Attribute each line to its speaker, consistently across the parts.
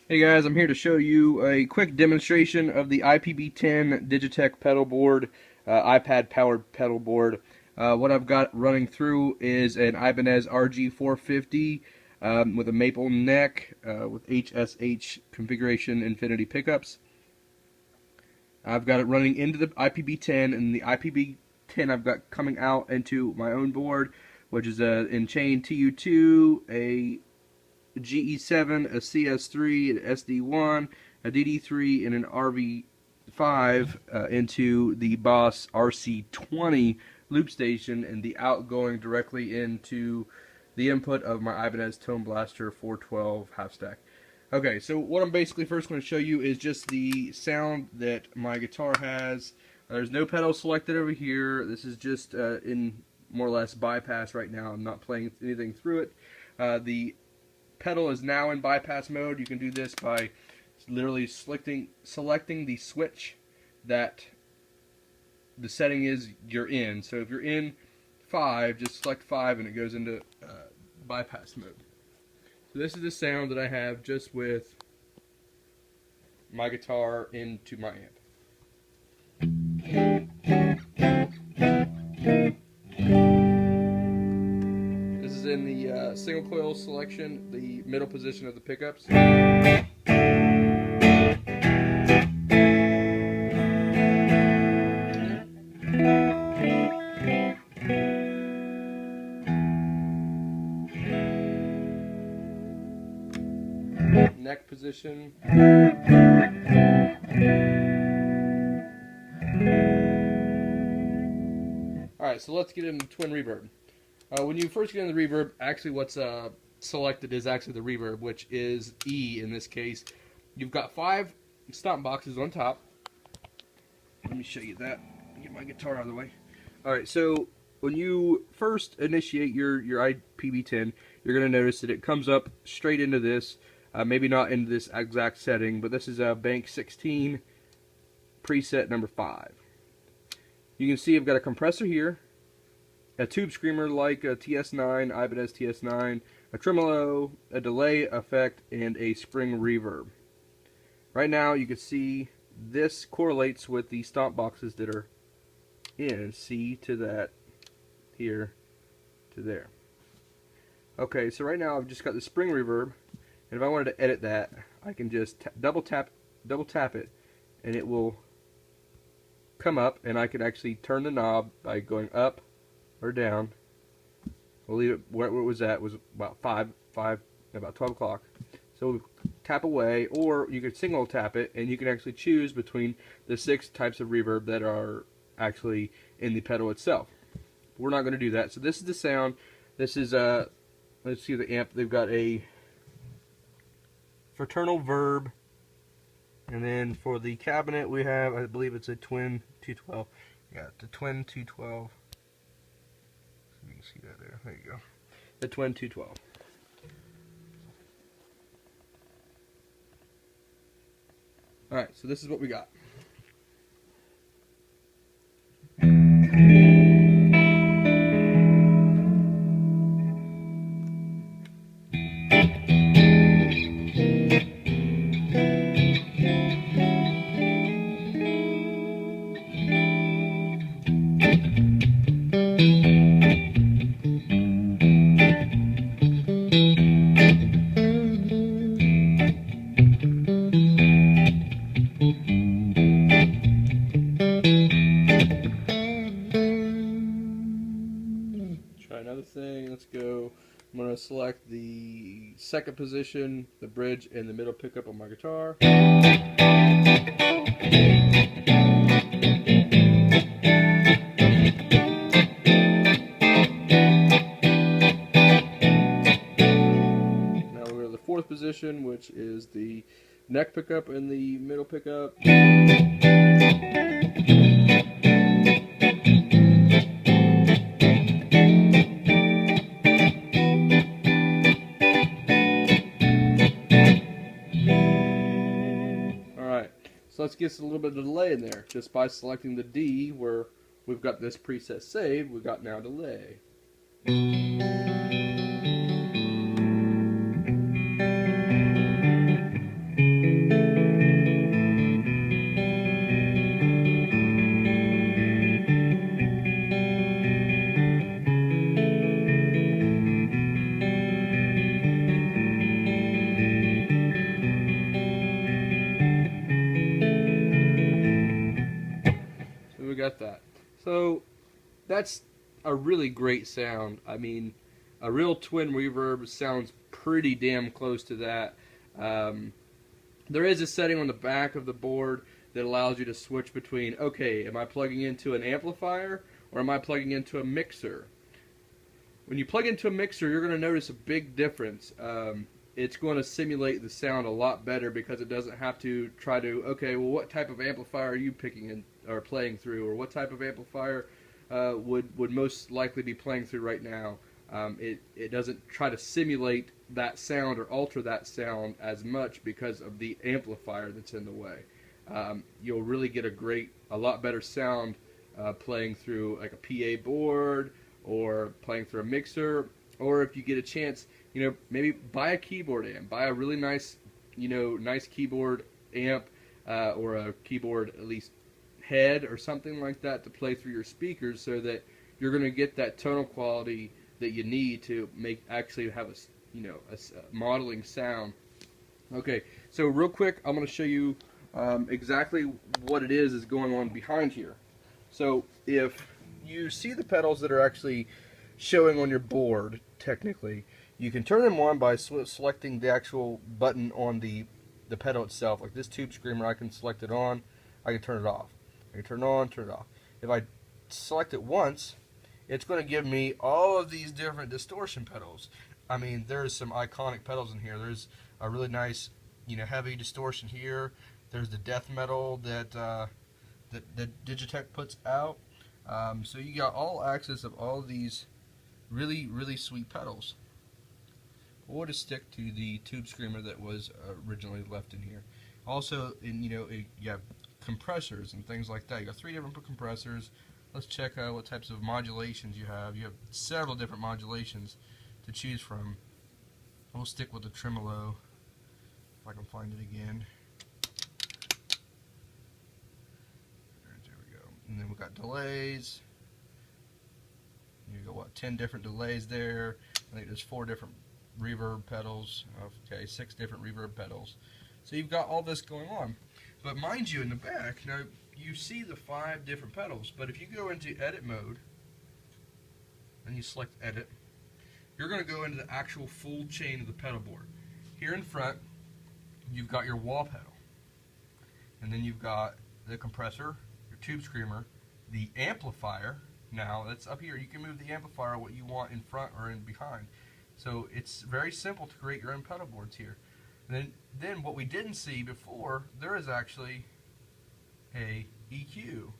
Speaker 1: Hey guys, I'm here to show you a quick demonstration of the iPB-10 Digitech pedal board, iPad powered pedal board. What I've got running through is an Ibanez RG450 with a maple neck with HSH configuration infinity pickups. I've got it running into the iPB-10, and the iPB-10 I've got coming out into my own board, which is a in-chain TU2, a GE7, a CS3, an SD1, a DD3, and an RV5 into the Boss RC20 loop station, and the out going directly into the input of my Ibanez Tone Blaster 412 half stack. Okay, so what I'm basically first going to show you is just the sound that my guitar has. There's no pedal selected over here. This is just in more or less bypass right now. I'm not playing anything through it. The pedal is now in bypass mode. You can do this by literally selecting the switch that the setting is you're in. So if you're in 5, just select 5 and it goes into bypass mode. So this is the sound that I have just with my guitar into my amp. This is in the single coil selection, the middle position of the pickups. Neck position. Alright, so let's get into twin reverb. When you first get into the reverb, actually what's selected is actually the reverb, which is E in this case. You've got 5 stomp boxes on top. Let me show you that. Get my guitar out of the way. Alright, so when you first initiate your iPB-10, you're going to notice that it comes up straight into this. Maybe not into this exact setting, but this is a Bank 16 preset number 5. You can see I've got a compressor here, a tube screamer like a TS9, Ibanez TS9, a tremolo, a delay effect, and a spring reverb. Right now you can see this correlates with the stomp boxes that are in. C to that, here to there. Okay, so right now I've just got the spring reverb. And if I wanted to edit that, I can just double tap it, and it will come up, and I can actually turn the knob by going up or down. We'll leave it where it was at. It was about about 12 o'clock. So tap away, or you could single tap it, and you can actually choose between the 6 types of reverb that are actually in the pedal itself. We're not going to do that. So this is the sound. This is let's see the amp. They've got a fraternal verb, and then for the cabinet we have, I believe it's a twin 212. Yeah, the twin 212. You can see that there. There you go. The twin 212. Alright, so this is what we got. Try another thing. Let's go. I'm going to select the second position, the bridge, and the middle pickup on my guitar. Now we go to the fourth position, which is the neck pickup and the middle pickup. So let's get a little bit of delay in there. Just by selecting the D where we've got this preset saved, we've got now delay. that's a really great sound. I mean, a real twin reverb sounds pretty damn close to that. There is a setting on the back of the board that allows you to switch between, okay, am I plugging into an amplifier or am I plugging into a mixer? When you plug into a mixer, you're going to notice a big difference. It's going to simulate the sound a lot better because it doesn't have to try to, okay, well, what type of amplifier are you picking in or playing through, or what type of amplifier would most likely be playing through right now. It doesn't try to simulate that sound or alter that sound as much because of the amplifier that's in the way. You'll really get a lot better sound playing through like a PA board or playing through a mixer, or if you get a chance, maybe buy a keyboard amp, buy a really nice, nice keyboard amp or a keyboard at least head or something like that to play through your speakers, so that you're going to get that tonal quality that you need to actually have a modeling sound. Okay, so real quick, I'm going to show you exactly what it is going on behind here. So if you see the pedals that are actually showing on your board, technically, you can turn them on by selecting the actual button on the pedal itself. Like this tube screamer, I can select it on, I can turn it off. I can turn it on, turn it off. If I select it once, it's going to give me all of these different distortion pedals. I mean, there's some iconic pedals in here. There's a really nice, heavy distortion here. There's the death metal that Digitech puts out. So you got all access of all of these really, really sweet pedals. We'll just stick to the tube screamer that was originally left in here. Also, you have compressors and things like that. You got 3 different compressors. Let's check out what types of modulations you have. You have several different modulations to choose from. We'll stick with the tremolo, if I can find it again. There we go. And then we've got delays. You got 10 different delays there. I think there's 4 different reverb pedals. Okay, 6 different reverb pedals. So you've got all this going on. But mind you, in the back, now you see the 5 different pedals, but if you go into edit mode and you select edit, you're going to go into the actual full chain of the pedal board. Here in front, you've got your wall pedal, and then you've got the compressor, your tube screamer, the amplifier. Now that's up here. You can move the amplifier what you want in front or in behind. So it's very simple to create your own pedal boards here. And then what we didn't see before, there is actually a EQ.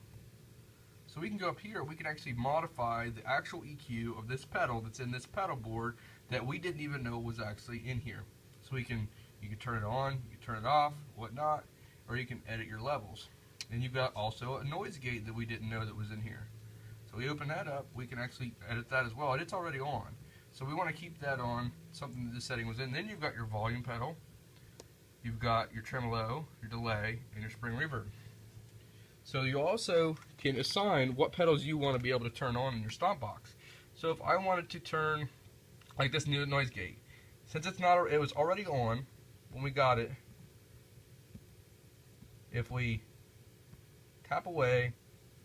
Speaker 1: So we can go up here, we can actually modify the actual EQ of this pedal that's in this pedal board that we didn't even know was actually in here. So you can turn it on, you can turn it off, whatnot, or you can edit your levels. And you've got also a noise gate that we didn't know that was in here. So we open that up, we can actually edit that as well, and it's already on. So we want to keep that on, something that this setting was in. Then you've got your volume pedal, you've got your tremolo, your delay, and your spring reverb. So you also can assign what pedals you want to be able to turn on in your stomp box. So if I wanted to turn, like this new noise gate, since it was already on when we got it, if we tap away,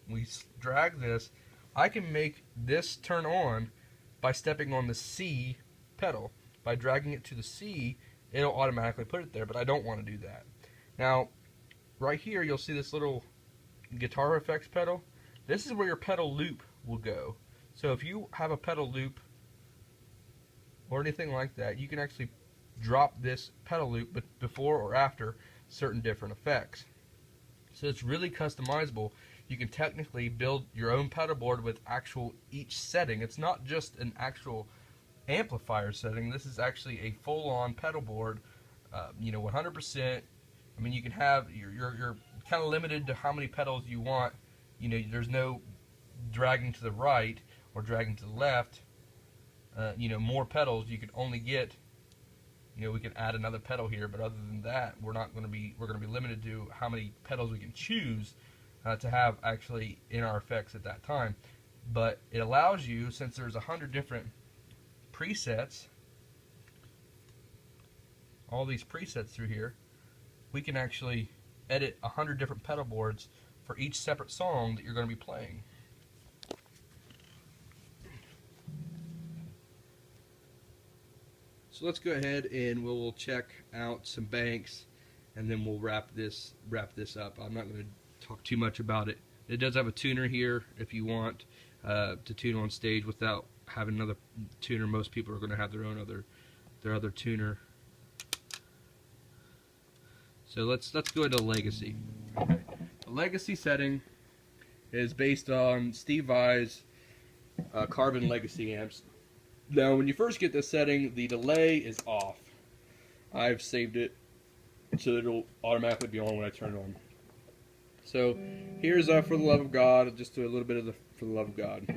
Speaker 1: we drag this, I can make this turn on by stepping on the C pedal. By dragging it to the C, it'll automatically put it there, but I don't want to do that. Now, right here, you'll see this little guitar effects pedal. This is where your pedal loop will go. So if you have a pedal loop or anything like that, you can actually drop this pedal loop before or after certain different effects. So it's really customizable. You can technically build your own pedal board with actual each setting. It's not just an actual amplifier setting. This is actually a full-on pedal board, 100%. I mean, you can have, you're kind of limited to how many pedals you want. There's no dragging to the right or dragging to the left. More pedals you can only get. We can add another pedal here, but other than that, we're going to be limited to how many pedals we can choose to have actually in our effects at that time. But it allows you, since there's 100 different presets, all these presets through here, we can actually edit 100 different pedal boards for each separate song that you're going to be playing. So let's go ahead and we'll check out some banks, and then we'll wrap this up. I'm not going to talk too much about it. It does have a tuner here if you want to tune on stage without having another tuner. Most people are going to have their other tuner. So let's go into Legacy. Okay. The Legacy setting is based on Steve Vai's Carbon Legacy amps. Now, when you first get this setting, the delay is off. I've saved it so it'll automatically be on when I turn it on. So here's For the Love of God. Just do a little bit of the For the Love of God.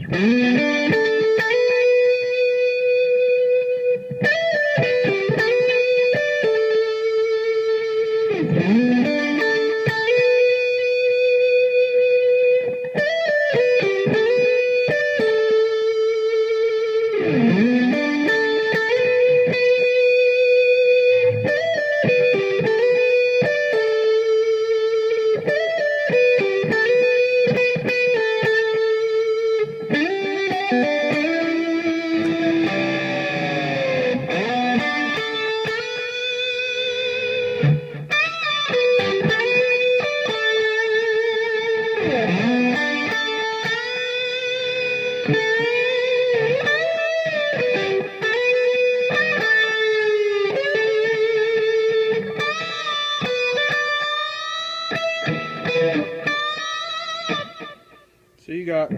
Speaker 1: So you got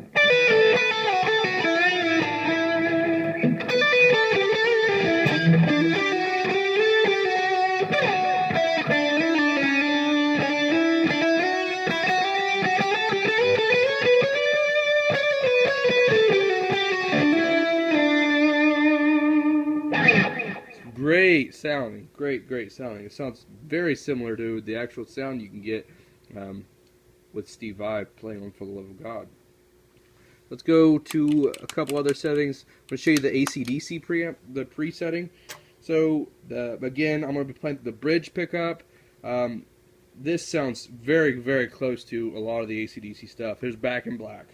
Speaker 1: great sounding, great sounding. It sounds very similar to the actual sound you can get with Steve Vai playing on For the Love of God. Let's go to a couple other settings. I'm going to show you the AC/DC preamp, the pre-setting. So again, I'm going to be playing the bridge pickup. This sounds very close to a lot of the AC/DC stuff. Here's Back in Black.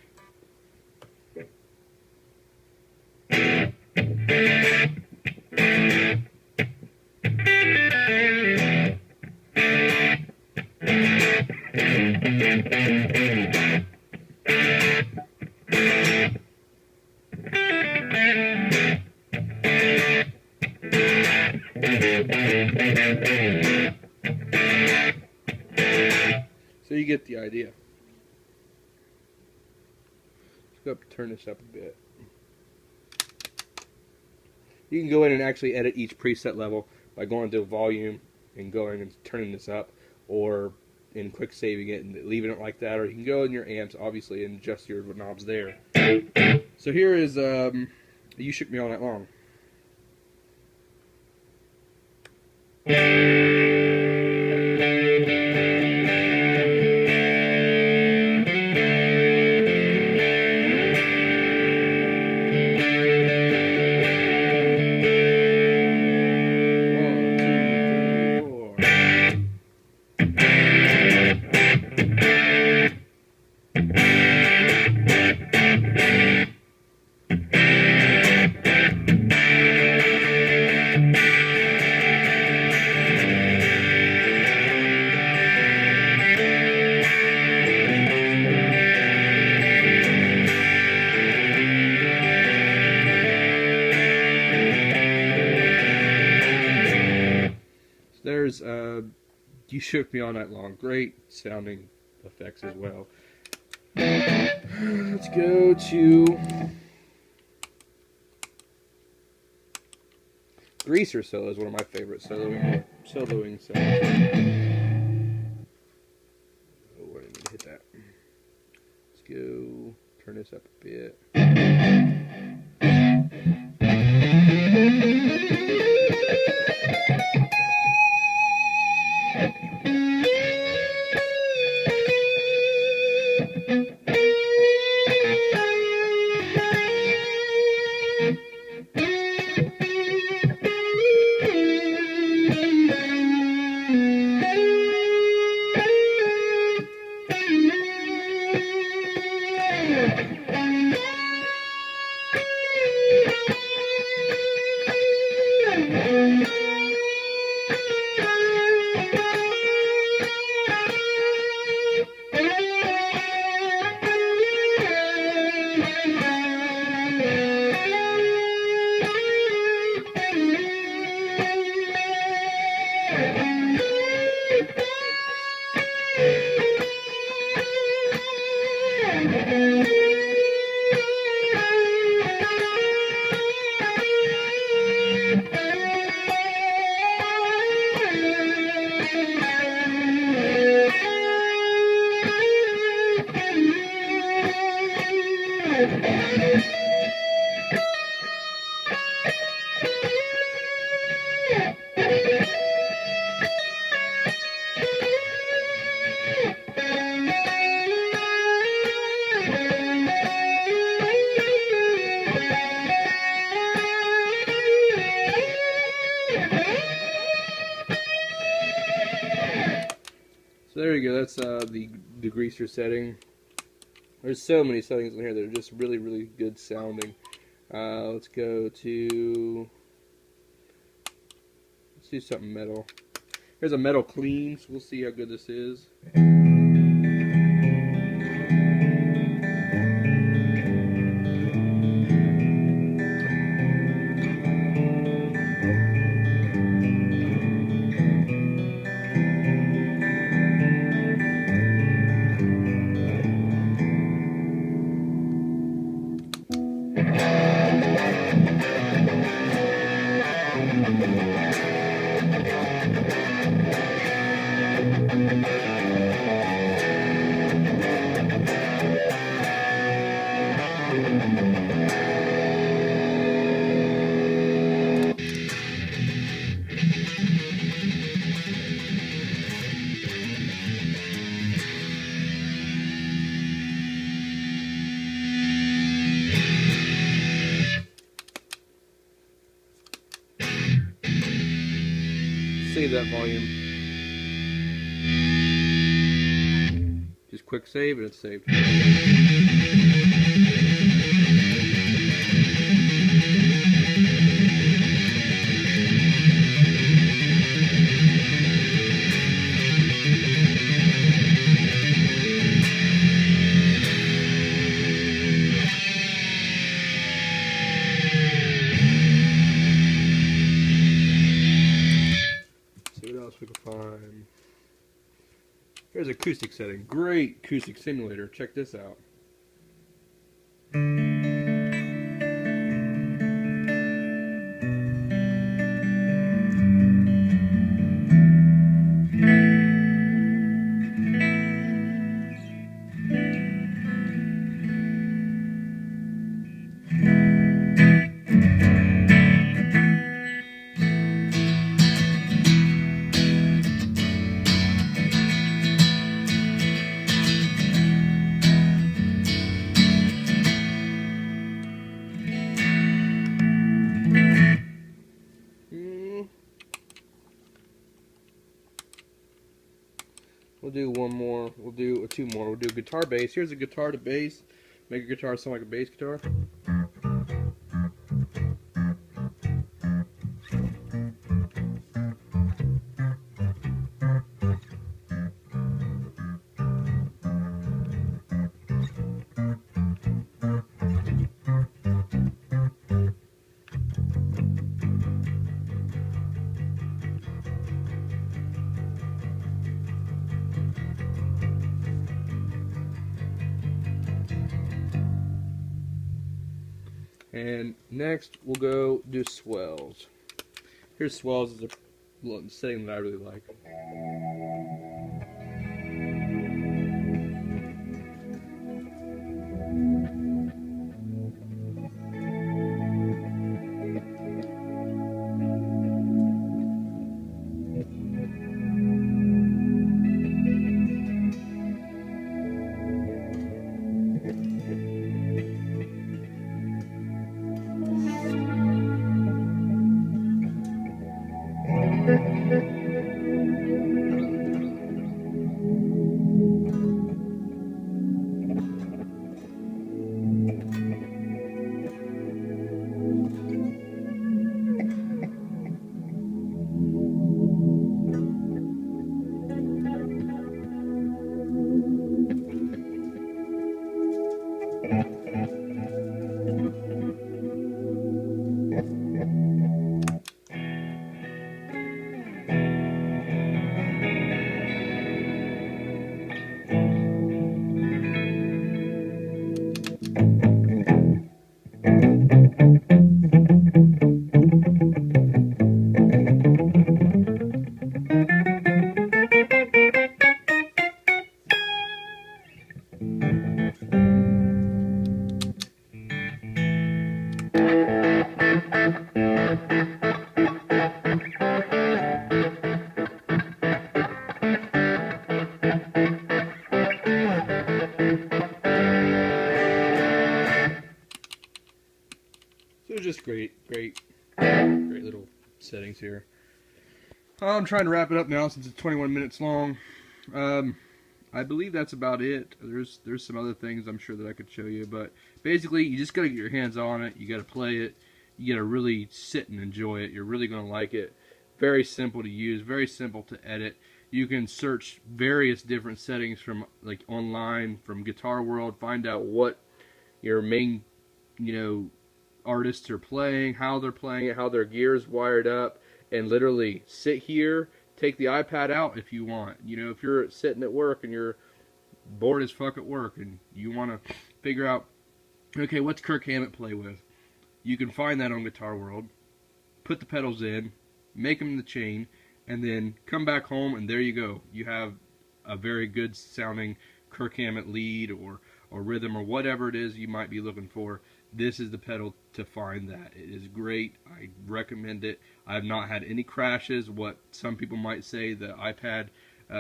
Speaker 1: So you get the idea. Let's go up and turn this up a bit. You can go in and actually edit each preset level by going to volume and going and turning this up, or in quick saving it and leaving it like that, or you can go in your amps obviously and adjust your knobs there. So here is You Shook Me All Night Long. There's You Shook Me All Night Long. Great sounding effects as well. Let's go to Greaser Solo is one of my favorite soloing sounds. Oh, I didn't mean to hit that. Let's go turn this up a bit. So there you go, that's the degreaser setting. There's so many settings in here that are just really, really good sounding. Let's go to, let's do something metal. Here's a metal clean, so we'll see how good this is. Save that volume. Just quick save and it's saved. See what else we can find. Here's acoustic setting. Great acoustic simulator. Check this out. We'll do one more. We'll do two more. We'll do guitar bass. Here's a guitar to bass. Make a guitar sound like a bass guitar. And next, we'll go do swells. Here's swells as a setting that I really like. So just great little settings here. I'm trying to wrap it up now since it's 21 minutes long. I believe that's about it. There's some other things I'm sure that I could show you, but basically you just gotta get your hands on it. You gotta play it. You gotta really sit and enjoy it. You're really gonna like it. Very simple to use. Very simple to edit. You can search various different settings from like online, from Guitar World. Find out what your main, artists are playing, how they're playing it, how their gear's wired up, and literally sit here. Take the iPad out if you want. If you're sitting at work and you're bored as fuck at work and you want to figure out, okay, what's Kirk Hammett play with? You can find that on Guitar World, put the pedals in, make them the chain, and then come back home and there you go. You have a very good sounding Kirk Hammett lead or rhythm or whatever it is you might be looking for. This is the pedal to find that. It is great. I recommend it. I have not had any crashes. What some people might say, the iPad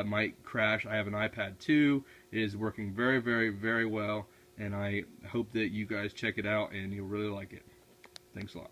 Speaker 1: might crash. I have an iPad 2. It is working very, very, very well, and I hope that you guys check it out and you'll really like it. Thanks a lot.